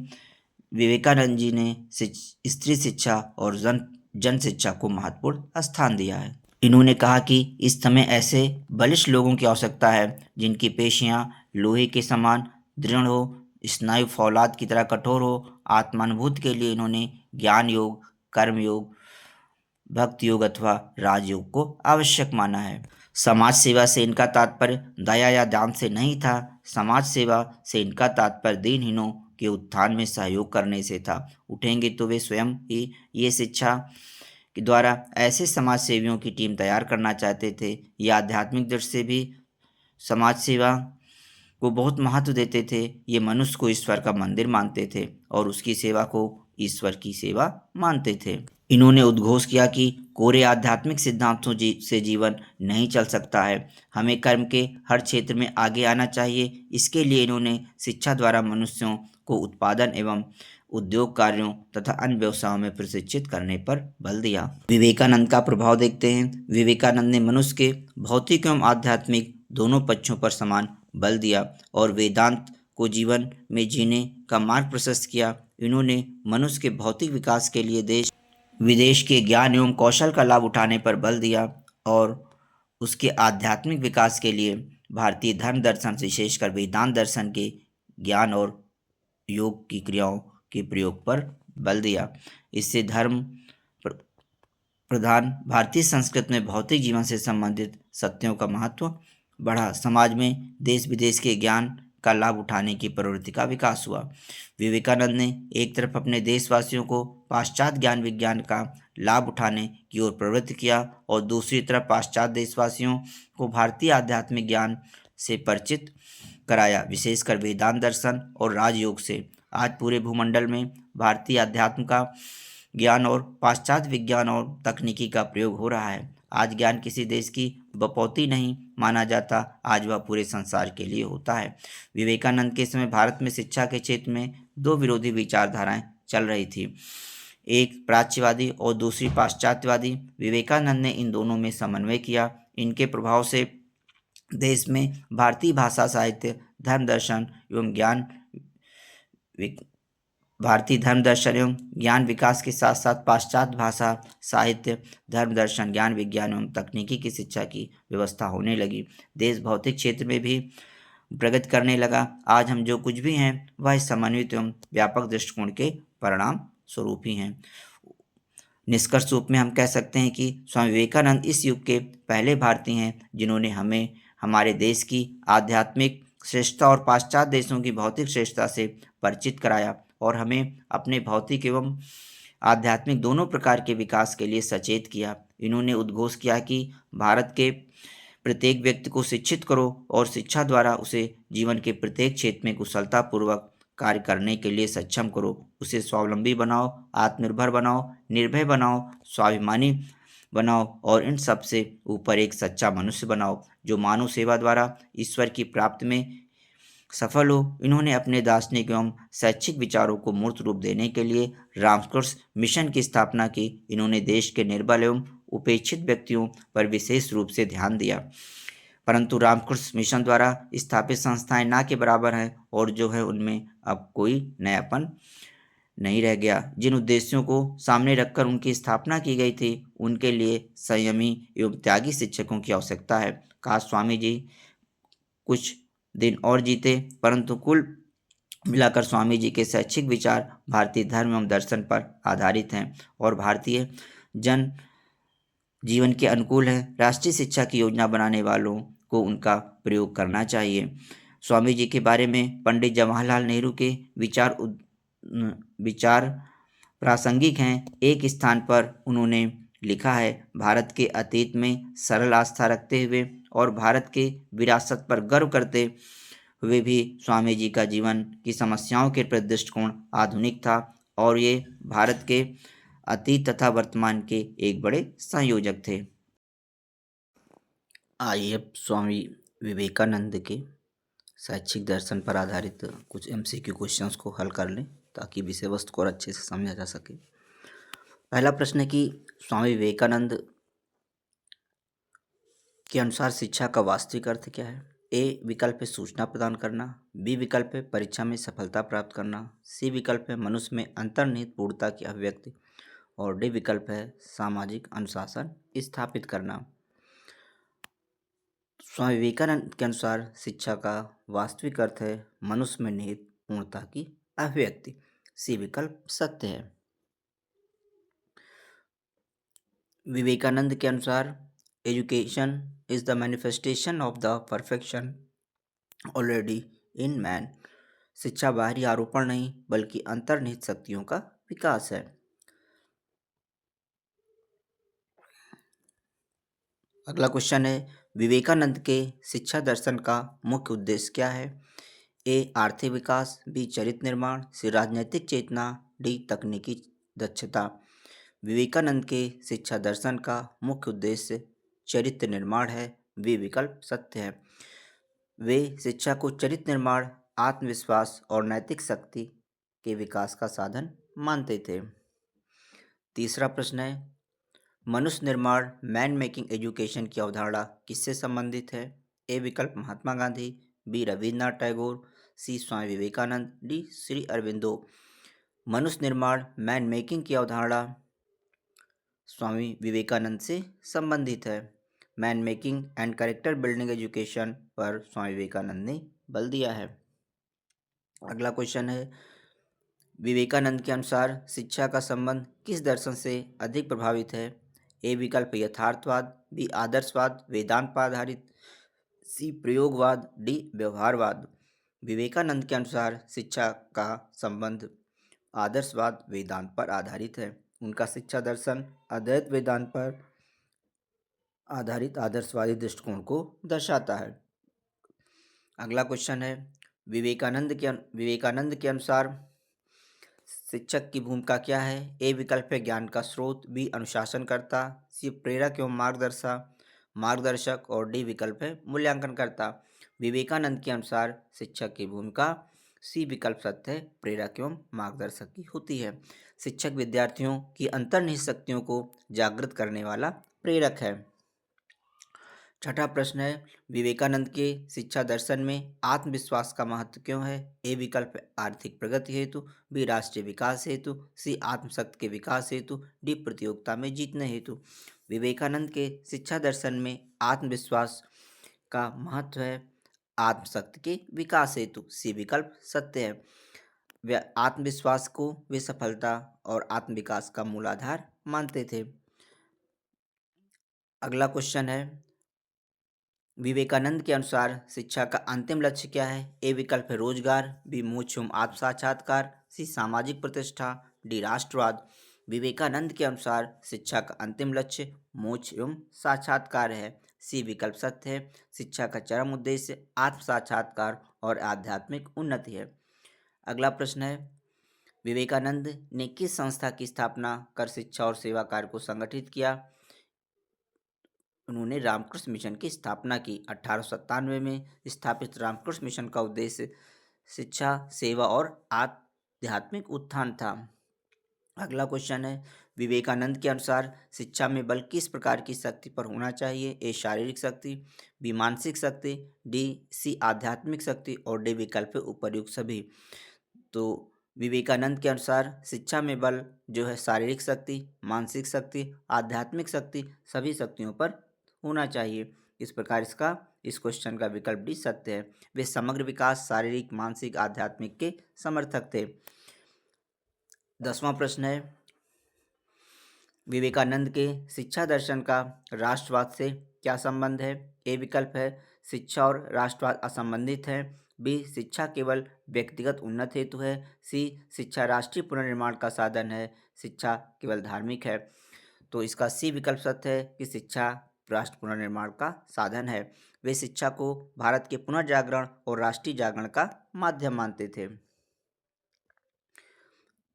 विवेकानंद जी ने स्त्री शिक्षा और जन शिक्षा को महत्वपूर्ण स्थान दिया है। इन्होंने कहा कि इस समय ऐसे बलिष्ठ लोगों की आवश्यकता है जिनकी पेशियां लोहे के समान दृढ़ हो, स्नायु फौलाद की तरह कठोर हो। आत्मानुभूति के लिए इन्होंने ज्ञान योग, कर्म योग, भक्ति योग अथवा राजयोग को आवश्यक माना है। समाज सेवा से इनका तात्पर्य दया या दान से नहीं था। समाज सेवा से इनका तात्पर्य दीनहीनों के उत्थान में सहयोग करने से था। उठेंगे तो वे स्वयं ही ये शिक्षा के द्वारा ऐसे समाज सेवियों की टीम तैयार करना चाहते थे। ये आध्यात्मिक दृष्टि से भी समाज सेवा को बहुत महत्व देते थे। ये मनुष्य को ईश्वर का मंदिर मानते थे और उसकी सेवा को ईश्वर की सेवा मानते थे। इन्होंने उद्घोष किया कि कोरे आध्यात्मिक सिद्धांतों से जीवन नहीं चल सकता है। हमें कर्म के हर क्षेत्र में आगे आना चाहिए। इसके लिए इन्होंने शिक्षा द्वारा मनुष्यों को उत्पादन एवं उद्योग कार्यों तथा अन्य व्यवसायों में प्रशिक्षित करने पर बल दिया। विवेकानंद का प्रभाव देखते हैं। विवेकानंद ने मनुष्य के भौतिक एवं आध्यात्मिक दोनों पक्षों पर समान बल दिया और वेदांत को जीवन में जीने का मार्ग प्रशस्त किया। इन्होंने मनुष्य के भौतिक विकास के लिए देश विदेश के ज्ञान एवं कौशल का लाभ उठाने पर बल दिया और उसके आध्यात्मिक विकास के लिए भारतीय धर्म दर्शन विशेषकर वेदांत दर्शन के ज्ञान और योग की क्रियाओं के प्रयोग पर बल दिया। इससे धर्म प्रधान भारतीय संस्कृति में भौतिक जीवन से संबंधित सत्यों का महत्व बढ़ा। समाज में देश विदेश के ज्ञान का लाभ उठाने की प्रवृत्ति का विकास हुआ। विवेकानंद ने एक तरफ अपने देशवासियों को पाश्चात्य ज्ञान विज्ञान का लाभ उठाने की ओर प्रवृत्त किया और दूसरी तरफ पाश्चात्य देशवासियों को भारतीय आध्यात्मिक ज्ञान से परिचित कराया, विशेषकर वेदांत दर्शन और राजयोग से। आज पूरे भूमंडल में भारतीय अध्यात्म का ज्ञान और पाश्चात्य विज्ञान और तकनीकी का प्रयोग हो रहा है। आज ज्ञान किसी देश की बपौती नहीं माना जाता, आज वह पूरे संसार के लिए होता है। विवेकानंद के समय भारत में शिक्षा के क्षेत्र में दो विरोधी विचारधाराएं चल रही थी, एक प्राच्यवादी और दूसरी पाश्चात्यवादी। विवेकानंद ने इन दोनों में समन्वय किया। इनके प्रभाव से देश में भारतीय भाषा साहित्य धर्म दर्शन एवं ज्ञान विकास के साथ साथ पाश्चात्य भाषा साहित्य धर्म दर्शन ज्ञान विज्ञान एवं तकनीकी की शिक्षा की व्यवस्था होने लगी। देश भौतिक क्षेत्र में भी प्रगति करने लगा। आज हम जो कुछ भी हैं वह समन्वित एवं व्यापक दृष्टिकोण के परिणाम स्वरूप ही हैं। निष्कर्ष रूप में हम कह सकते हैं कि स्वामी विवेकानंद इस युग के पहले भारतीय हैं जिन्होंने हमें हमारे देश की आध्यात्मिक श्रेष्ठता और पाश्चात्य देशों की भौतिक श्रेष्ठता से परिचित कराया और हमें अपने भौतिक एवं आध्यात्मिक दोनों प्रकार के विकास के लिए सचेत किया। इन्होंने उद्घोष किया कि भारत के प्रत्येक व्यक्ति को शिक्षित करो और शिक्षा द्वारा उसे जीवन के प्रत्येक क्षेत्र में कुशलतापूर्वक कार्य करने के लिए सक्षम करो। उसे स्वावलंबी बनाओ, आत्मनिर्भर बनाओ, निर्भय बनाओ, स्वाभिमानी बनाओ और इन सब से ऊपर एक सच्चा मनुष्य बनाओ जो मानव सेवा द्वारा ईश्वर की प्राप्ति में सफल हो। इन्होंने अपने दार्शनिक एवं शैक्षिक विचारों को मूर्त रूप देने के लिए रामकृष्ण मिशन की स्थापना की। इन्होंने देश के निर्बल एवं उपेक्षित व्यक्तियों पर विशेष रूप से ध्यान दिया। परंतु रामकृष्ण मिशन द्वारा स्थापित संस्थाएं ना के बराबर हैं और जो है उनमें अब कोई नयापन नहीं रह गया। जिन उद्देश्यों को सामने रखकर उनकी स्थापना की गई थी, उनके लिए संयमी एवं त्यागी शिक्षकों की आवश्यकता है। काश स्वामी जी कुछ दिन और जीते, परंतु कुल मिलाकर स्वामी जी के शैक्षिक विचार भारतीय धर्म एवं दर्शन पर आधारित हैं और भारतीय जन जीवन के अनुकूल है। राष्ट्रीय शिक्षा की योजना बनाने वालों को उनका प्रयोग करना चाहिए। स्वामी जी के बारे में पंडित जवाहरलाल नेहरू के विचार प्रासंगिक हैं। एक स्थान पर उन्होंने लिखा है, भारत के अतीत में सरल आस्था रखते हुए और भारत के विरासत पर गर्व करते हुए भी स्वामी जी का जीवन की समस्याओं के प्रति दृष्टिकोण आधुनिक था और ये भारत के अतीत तथा वर्तमान के एक बड़े संयोजक थे। आइए अब स्वामी विवेकानंद के शैक्षिक दर्शन पर आधारित कुछ एमसीक्यू क्वेश्चंस को हल कर लें ताकि विषय वस्तु को और अच्छे से समझा जा सके। पहला प्रश्न है कि स्वामी विवेकानंद के अनुसार शिक्षा का वास्तविक अर्थ क्या है। ए विकल्प है सूचना प्रदान करना, बी विकल्प है परीक्षा में सफलता प्राप्त करना, सी विकल्प है मनुष्य में अंतर्निहित पूर्णता की अभिव्यक्ति और डी विकल्प है सामाजिक अनुशासन स्थापित करना। स्वामी विवेकानंद के अनुसार शिक्षा का वास्तविक अर्थ है मनुष्य में निहित पूर्णता की अभिव्यक्ति। सी विकल्प सत्य है। विवेकानंद के अनुसार education is the manifestation of the perfection already in man. शिक्षा बाहरी आरोपण नहीं बल्कि अंतर्निहित शक्तियों का विकास है। अगला क्वेश्चन है, विवेकानंद के शिक्षा दर्शन का मुख्य उद्देश्य क्या है। ए आर्थिक विकास, बी चरित्र निर्माण, सी राजनैतिक चेतना, डी तकनीकी दक्षता। विवेकानंद के शिक्षा दर्शन का मुख्य उद्देश्य चरित्र निर्माण है। वे विकल्प सत्य है। वे शिक्षा को चरित्र निर्माण, आत्मविश्वास और नैतिक शक्ति के विकास का साधन मानते थे। तीसरा प्रश्न है, मनुष्य निर्माण मैन मेकिंग एजुकेशन की अवधारणा किससे संबंधित है। ए विकल्प महात्मा गांधी, बी रविन्द्रनाथ टैगोर, सी स्वामी विवेकानंद, डी श्री अरविंदो। मनुष्य निर्माण मैन मेकिंग की अवधारणा स्वामी विवेकानंद से संबंधित है। Man making and character building education पर स्वामी विवेकानंद ने बल दिया है। अगला क्वेश्चन है, विवेकानंद के अनुसार शिक्षा का संबंध किस दर्शन से अधिक प्रभावित है। ए विकल्प यथार्थवाद, बी आदर्शवाद वेदांत पर आधारित, सी प्रयोगवाद, डी व्यवहारवाद। विवेकानंद के अनुसार शिक्षा का संबंध आदर्शवाद वेदांत पर आधारित है। उनका शिक्षा दर्शन अद्वैत वेदांत पर आधारित आदर्शवादी दृष्टिकोण को दर्शाता है। अगला क्वेश्चन है, विवेकानंद के अनुसार शिक्षक की भूमिका क्या है। ए विकल्प है ज्ञान का स्रोत, बी अनुशासनकर्ता, सी प्रेरक एवं मार्गदर्शक और डी विकल्प है मूल्यांकनकर्ता। विवेकानंद के अनुसार शिक्षक की भूमिका सी विकल्प सत्य है, प्रेरक एवं मार्गदर्शक की होती है। शिक्षक विद्यार्थियों की अंतर्निहित शक्तियों को जागृत करने वाला प्रेरक है। छठा प्रश्न है, विवेकानंद के शिक्षा दर्शन में आत्मविश्वास का महत्व क्यों है। ए विकल्प आर्थिक प्रगति हेतु, बी राष्ट्रीय विकास हेतु, सी आत्मशक्ति के विकास हेतु, डी प्रतियोगिता में जीतने हेतु। विवेकानंद के शिक्षा दर्शन में आत्मविश्वास का महत्व है आत्मशक्ति के विकास हेतु। सी विकल्प सत्य है। वे आत्मविश्वास को वे सफलता और आत्मविकास का मूलाधार मानते थे। अगला क्वेश्चन है, विवेकानंद के अनुसार शिक्षा का अंतिम लक्ष्य क्या है। ए विकल्प है रोजगार, बी मोक्ष एवं आत्म साक्षात्कार, सी सामाजिक प्रतिष्ठा, डी राष्ट्रवाद। विवेकानंद के अनुसार शिक्षा का अंतिम लक्ष्य मोक्ष एवं साक्षात्कार है। सी विकल्प सत्य है। शिक्षा का चरम उद्देश्य आत्म साक्षात्कार और आध्यात्मिक उन्नति है। अगला प्रश्न है, विवेकानंद ने किस संस्था की स्थापना कर शिक्षा और सेवा कार्य को संगठित किया। उन्होंने रामकृष्ण मिशन की स्थापना की। 1897 में स्थापित रामकृष्ण मिशन का उद्देश्य शिक्षा, सेवा और आध्यात्मिक उत्थान था। अगला क्वेश्चन है, विवेकानंद के अनुसार शिक्षा में बल किस प्रकार की शक्ति पर होना चाहिए? ए शारीरिक शक्ति, बी मानसिक शक्ति, डी सी आध्यात्मिक शक्ति और डी विकल्प है उपर्युक्त सभी। तो विवेकानंद के अनुसार शिक्षा में बल जो है शारीरिक शक्ति, मानसिक शक्ति, आध्यात्मिक शक्ति, सभी शक्तियों पर होना चाहिए। इस प्रकार इस क्वेश्चन का विकल्प डी सत्य है। वे समग्र विकास, शारीरिक, मानसिक, आध्यात्मिक के समर्थक थे। 10वां प्रश्न है, विवेकानंद के शिक्षा दर्शन का राष्ट्रवाद से क्या संबंध है? ए विकल्प है, शिक्षा और राष्ट्रवाद असंबंधित है, बी शिक्षा केवल व्यक्तिगत उन्नति हेतु है, सी शिक्षा राष्ट्रीय पुनर्निर्माण का साधन है, शिक्षा केवल धार्मिक है। तो इसका सी विकल्प सत्य है कि शिक्षा राष्ट्र पुनर्निर्माण का साधन है। वे शिक्षा को भारत के पुनर्जागरण और राष्ट्रीय जागरण का माध्यम मानते थे।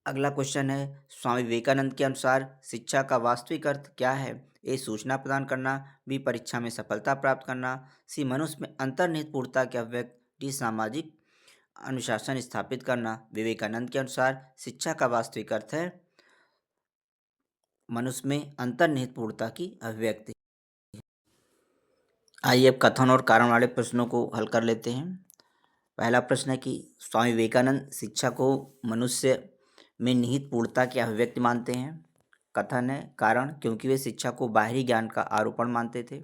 अगला क्वेश्चन है, स्वामी विवेकानंद के अनुसार शिक्षा का वास्तविक अर्थ क्या है? ए सूचना प्रदान करना, बी परीक्षा में सफलता प्राप्त करना, सी मनुष्य में अंतर्निहित पूर्णता के अभिव्यक्त, डी सामाजिक अनुशासन स्थापित करना। विवेकानंद के अनुसार शिक्षा का वास्तविक अर्थ है मनुष्य में अंतर्निहित पूर्णता की अभिव्यक्ति। आइए अब कथन और कारण वाले प्रश्नों को हल कर लेते हैं। पहला प्रश्न है कि स्वामी विवेकानंद शिक्षा को मनुष्य में निहित पूर्णता की अभिव्यक्ति मानते हैं। कथन है, कारण क्योंकि वे शिक्षा को बाहरी ज्ञान का आरोपण मानते थे।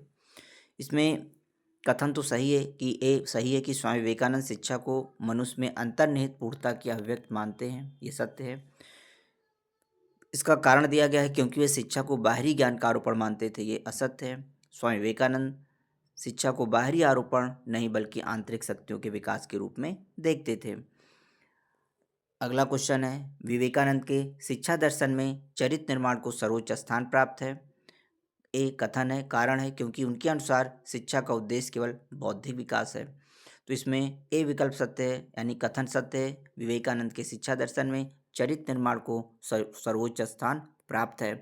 इसमें कथन तो सही है कि स्वामी विवेकानंद शिक्षा को मनुष्य में अंतर्निहित पूर्णता की अभिव्यक्ति मानते हैं, ये सत्य है। इसका कारण दिया गया है क्योंकि वे शिक्षा को बाहरी ज्ञान का आरोपण मानते थे, ये असत्य है। स्वामी विवेकानंद शिक्षा को बाहरी आरोपण नहीं बल्कि आंतरिक शक्तियों के विकास के रूप में देखते थे। अगला क्वेश्चन है, विवेकानंद के शिक्षा दर्शन में चरित्र निर्माण को सर्वोच्च स्थान प्राप्त है। ए कथन है, कारण है क्योंकि उनके अनुसार शिक्षा का उद्देश्य केवल बौद्धिक विकास है। तो इसमें ए विकल्प सत्य है, यानी कथन सत्य है। विवेकानंद के शिक्षा दर्शन में चरित्र निर्माण को सर्वोच्च स्थान प्राप्त है,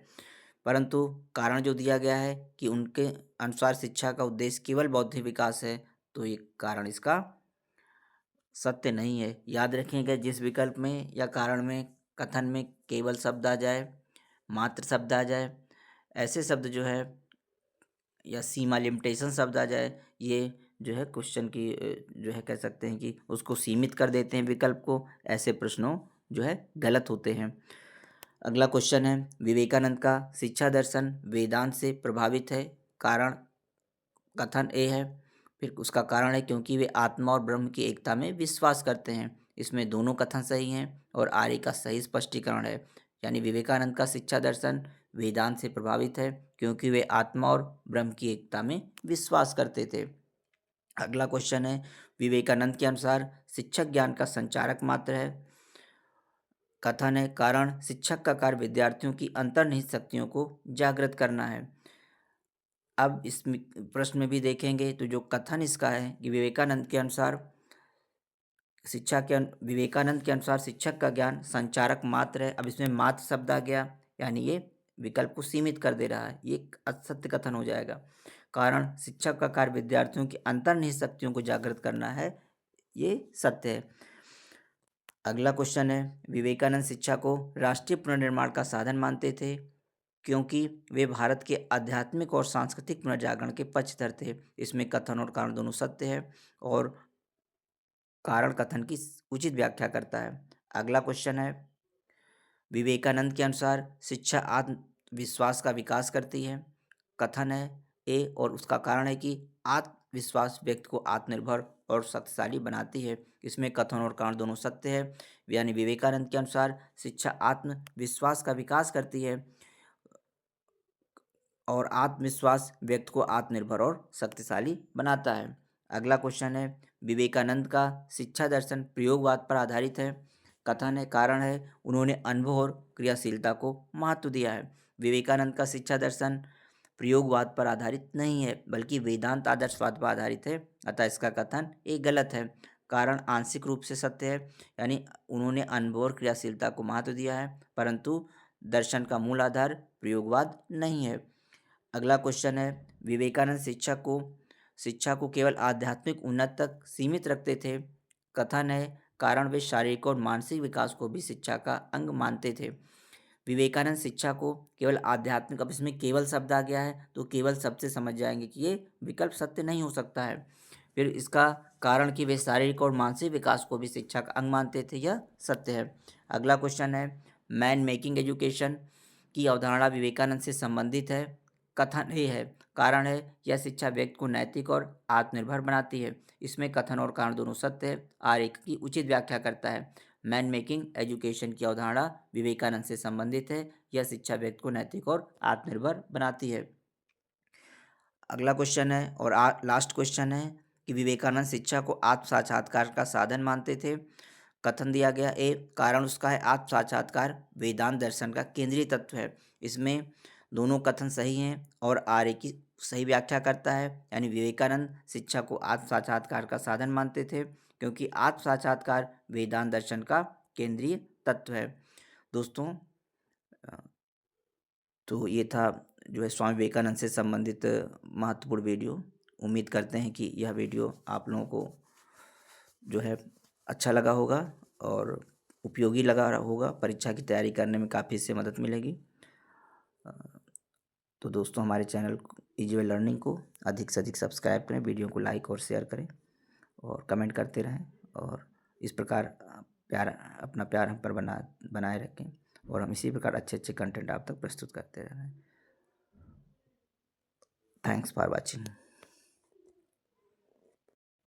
परंतु कारण जो दिया गया है कि उनके अनुसार शिक्षा का उद्देश्य केवल बौद्धिक विकास है, तो ये कारण इसका सत्य नहीं है। याद रखिएगा, जिस विकल्प में या कारण में कथन में केवल शब्द आ जाए, मात्र शब्द आ जाए, ऐसे शब्द जो है या सीमा लिमिटेशन शब्द आ जाए, ये जो है क्वेश्चन की जो है कह सकते हैं कि उसको सीमित कर देते हैं विकल्प को। ऐसे प्रश्नों जो है गलत होते हैं। अगला क्वेश्चन है, विवेकानंद का शिक्षा दर्शन वेदांत से प्रभावित है। कारण कथन ए है, फिर उसका कारण है क्योंकि वे आत्मा और ब्रह्म की एकता में विश्वास करते हैं। इसमें दोनों कथन सही हैं और आर्य का सही स्पष्टीकरण है, यानी विवेकानंद का शिक्षा दर्शन वेदांत से प्रभावित है क्योंकि वे आत्मा और ब्रह्म की एकता में विश्वास करते थे। अगला क्वेश्चन है, विवेकानंद के अनुसार शिक्षक ज्ञान का संचारक मात्र है। कथन है, कारण शिक्षक का कार्य विद्यार्थियों की अंतर्निहित शक्तियों को जागृत करना है। अब इस प्रश्न में भी देखेंगे तो जो कथन इसका है कि विवेकानंद के अनुसार विवेकानंद के अनुसार शिक्षक का ज्ञान संचारक मात्र है। अब इसमें मात्र शब्द आ गया, यानी ये विकल्प को सीमित कर दे रहा है, ये एक असत्य कथन हो जाएगा। कारण शिक्षक का कार्य विद्यार्थियों की अंतर्निहित शक्तियों को जागृत करना है, ये सत्य है। अगला क्वेश्चन है, विवेकानंद शिक्षा को राष्ट्रीय पुनर्निर्माण का साधन मानते थे क्योंकि वे भारत के आध्यात्मिक और सांस्कृतिक पुनर्जागरण के पक्षधर थे। इसमें कथन और कारण दोनों सत्य है और कारण कथन की उचित व्याख्या करता है। अगला क्वेश्चन है, विवेकानंद के अनुसार शिक्षा आत्मविश्वास का विकास करती है। कथन है ए और उसका कारण है कि आत्मविश्वास व्यक्ति को आत्मनिर्भर और शक्तिशाली बनाती है। इसमें कथन और कारण दोनों सत्य है, यानी विवेकानंद के अनुसार शिक्षा आत्मविश्वास का विकास करती है और आत्मविश्वास व्यक्ति को आत्मनिर्भर और शक्तिशाली बनाता है। अगला क्वेश्चन है, विवेकानंद का शिक्षा दर्शन प्रयोगवाद पर आधारित है। कथन है, कारण है उन्होंने अनुभव और क्रियाशीलता को महत्व दिया है। विवेकानंद का शिक्षा दर्शन प्रयोगवाद पर आधारित नहीं है बल्कि वेदांत आदर्शवाद पर आधारित है, अतः इसका कथन एक गलत है। कारण आंशिक रूप से सत्य है, यानी उन्होंने अनुभव और क्रियाशीलता को महत्व दिया है, परंतु दर्शन का मूल आधार प्रयोगवाद नहीं है। अगला क्वेश्चन है, विवेकानंद शिक्षा को केवल आध्यात्मिक उन्नत तक सीमित रखते थे। कथन है, कारण वे शारीरिक और मानसिक विकास को भी शिक्षा का अंग मानते थे। विवेकानंद शिक्षा को केवल आध्यात्मिक, अब इसमें केवल शब्द आ गया है तो केवल शब्द से समझ जाएंगे कि ये विकल्प सत्य नहीं हो सकता है। फिर इसका कारण कि वे शारीरिक और मानसिक विकास को भी शिक्षा का अंग मानते थे, यह सत्य है। अगला क्वेश्चन है, मैन मेकिंग एजुकेशन की अवधारणा विवेकानंद से संबंधित है। कथन ये है, कारण है, यह शिक्षा व्यक्ति को नैतिक और आत्मनिर्भर बनाती है। इसमें कथन और कारण दोनों सत्य है। आरेख की उचित व्याख्या करता है। मैन मेकिंग एजुकेशन की अवधारणा विवेकानंद से संबंधित है। यह शिक्षा व्यक्ति को नैतिक और आत्मनिर्भर बनाती है। अगला क्वेश्चन है और लास्ट क्वेश्चन है कि विवेकानंद शिक्षा को आत्म साक्षात्कार का साधन मानते थे। कथन दिया गया, ए, कारण उसका है, आत्म साक्षात्कार वेदांत दर्शन का केंद्रीय तत्व है। इसमें दोनों कथन सही हैं और आर्य की सही व्याख्या करता है, यानी विवेकानंद शिक्षा को आत्म साक्षात्कार का साधन मानते थे क्योंकि आत्म साक्षात्कार वेदांत दर्शन का केंद्रीय तत्व है। दोस्तों, तो ये था जो है स्वामी विवेकानंद से संबंधित महत्वपूर्ण वीडियो। उम्मीद करते हैं कि यह वीडियो आप लोगों को जो है अच्छा लगा होगा और उपयोगी लगा होगा। परीक्षा की तैयारी करने में काफ़ी इससे मदद मिलेगी। तो दोस्तों, हमारे चैनल इजी वे लर्निंग को अधिक से अधिक सब्सक्राइब करें, वीडियो को लाइक और शेयर करें और कमेंट करते रहें और इस प्रकार अपना प्यार हम पर बनाए रखें और हम इसी प्रकार अच्छे अच्छे कंटेंट आप तक प्रस्तुत करते रहें। Thanks for watching.